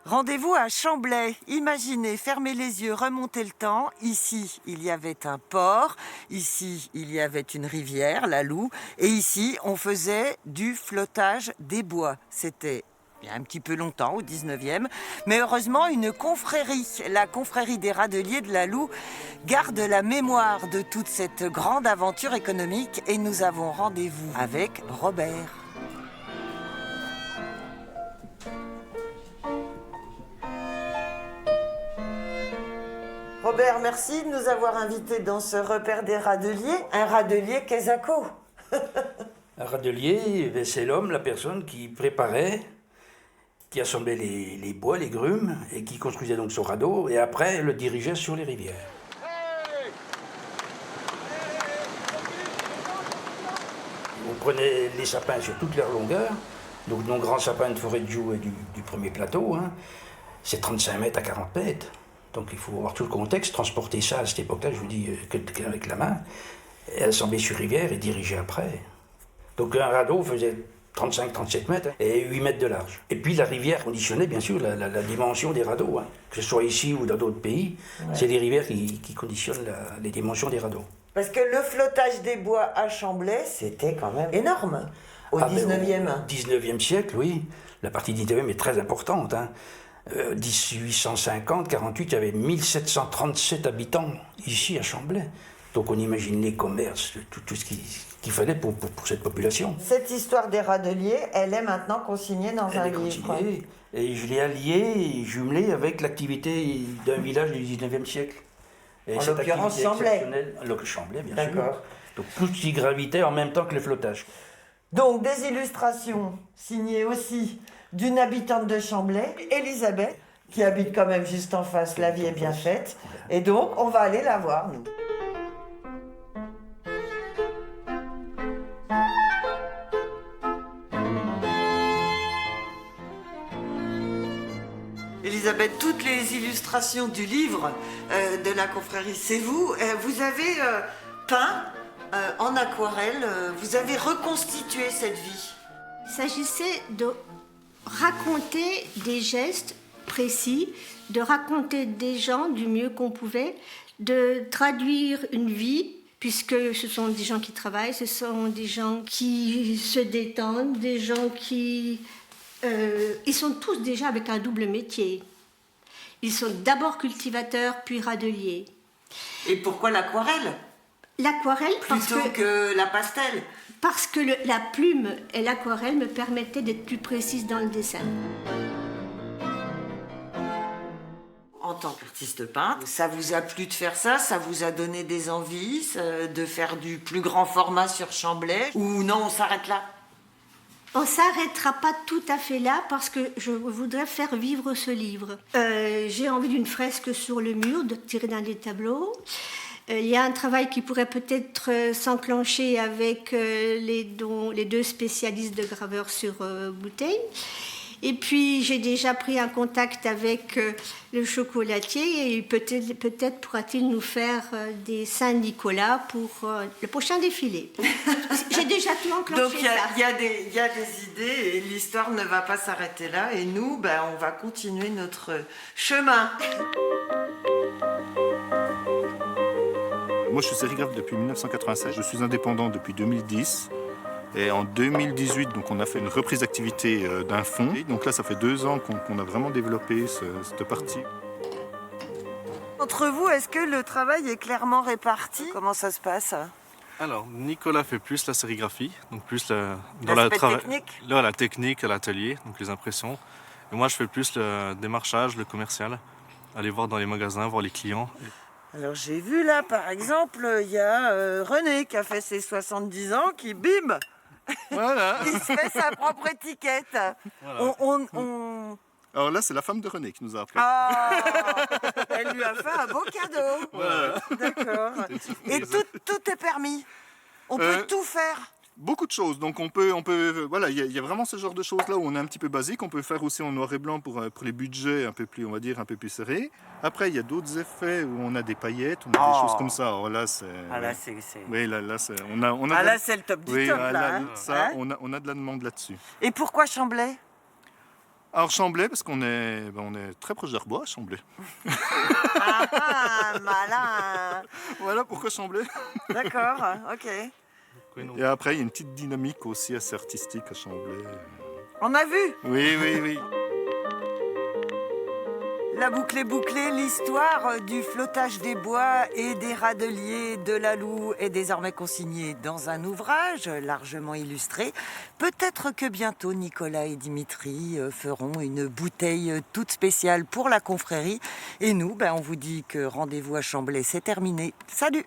Rendez-vous à Chamblay. Imaginez, fermez les yeux, remontez le temps. Ici, il y avait un port. Ici, il y avait une rivière, la Loue. Et ici, on faisait du flottage des bois. C'était il y a un petit peu longtemps, au 19e. Mais heureusement, une confrérie, la confrérie des Radeliers de la Loue, garde la mémoire de toute cette grande aventure économique. Et nous avons rendez-vous avec Robert. Robert, merci de nous avoir invités dans ce repère des Radeliers. Un Radelier Quesaco. Un radelier, c'est l'homme, la personne qui préparait, qui assemblait les bois, les grumes, et qui construisait donc son radeau, et après le dirigeait sur les rivières. On prenait les sapins sur toute leur longueur, donc nos grands sapins de forêt de Joux et du premier plateau, hein, c'est 35 mètres à 40 mètres. Donc il faut voir tout le contexte, transporter ça à cette époque-là, je vous dis, qu'avec la main, et assembler sur rivière et diriger après. Donc un radeau faisait 35-37 mètres et 8 mètres de large. Et puis la rivière conditionnait bien sûr la dimension des radeaux, hein. Que ce soit ici ou dans d'autres pays, c'est les rivières qui conditionnent les dimensions des radeaux. Parce que le flottage des bois à Chamblay, c'était quand même énorme, au 19e. Au 19e siècle, oui. La partie 19e est très importante, hein. 1850-48, il y avait 1737 habitants ici à Chamblay. Donc on imagine les commerces, tout ce qu'il fallait pour cette population. Cette histoire des Radeliers, elle est maintenant consignée dans un livre. Et je l'ai alliée et jumelée avec l'activité d'un village du 19e siècle. Et en l'occurrence Chamblay. Chamblay, bien sûr. D'accord. Donc tout ce qui gravitait en même temps que le flottage. Donc des illustrations signées aussi d'une habitante de Chamblay, Elisabeth, qui habite quand même juste en face, la vie est bien faite. Et donc, on va aller la voir, nous. Elisabeth, toutes les illustrations du livre de la confrérie, c'est vous. Vous avez peint en aquarelle, vous avez reconstitué cette vie. Il s'agissait de raconter des gestes précis, de raconter des gens du mieux qu'on pouvait, de traduire une vie, puisque ce sont des gens qui travaillent, ce sont des gens qui se détendent, des gens qui... ils sont tous déjà avec un double métier. Ils sont d'abord cultivateurs, puis radeliers. Et pourquoi l'aquarelle ? L'aquarelle, plutôt que la pastel. Parce que la plume et l'aquarelle me permettaient d'être plus précise dans le dessin. En tant qu'artiste peintre, ça vous a plu de faire ça ? Ça vous a donné des envies de faire du plus grand format sur Chamblay ? Ou non, on s'arrête là ? On ne s'arrêtera pas tout à fait là parce que je voudrais faire vivre ce livre. J'ai envie d'une fresque sur le mur, de tirer dans des tableaux. Il y a un travail qui pourrait peut-être s'enclencher avec les deux spécialistes de graveur sur bouteille. Et puis, j'ai déjà pris un contact avec le chocolatier et peut-être pourra-t-il nous faire des Saint-Nicolas pour le prochain défilé. J'ai déjà tout enclenché. Donc, il y a des idées et l'histoire ne va pas s'arrêter là. Et nous, on va continuer notre chemin. Moi, je suis sérigraphe depuis 1987. Je suis indépendant depuis 2010. Et en 2018, donc, on a fait une reprise d'activité d'un fonds. Et donc là, ça fait 2 ans qu'on a vraiment développé cette partie. Entre vous, est-ce que le travail est clairement réparti ? Comment ça se passe ? Alors, Nicolas fait plus la sérigraphie, donc plus technique. Là, la technique à l'atelier, donc les impressions. Et moi, je fais plus le démarchage, le commercial, aller voir dans les magasins, voir les clients. Alors j'ai vu là, par exemple, il y a René qui a fait ses 70 ans, qui bim, Voilà. il se fait sa propre étiquette. Voilà. Alors là, c'est la femme de René qui nous a appris. Ah, elle lui a fait un beau cadeau. Voilà. D'accord. Et tout est permis. On peut tout faire. Beaucoup de choses. Donc on peut voilà, il y a vraiment ce genre de choses là où on est un petit peu basique. On peut faire aussi en noir et blanc pour les budgets un peu plus, on va dire, un peu plus serrés. Après, il y a d'autres effets où on a des paillettes, on a des choses comme ça. Alors là, c'est. Ah là, c'est. Oui, là, c'est. Là, c'est le top du top. Là, hein. ça, on a de la demande là-dessus. Et pourquoi Chamblay ? Alors Chamblay, parce qu'on est, on est très proche d'Arbois, Chamblay. Ah, malin. Voilà pourquoi Chamblay. D'accord, ok. Et après, il y a une petite dynamique aussi assez artistique à Chamblay. On a vu. Oui, oui, oui. La boucle est bouclée, l'histoire du flottage des bois et des râteliers de la Loue est désormais consignée dans un ouvrage largement illustré. Peut-être que bientôt Nicolas et Dimitri feront une bouteille toute spéciale pour la confrérie. Et nous, on vous dit que rendez-vous à Chamblay, c'est terminé. Salut!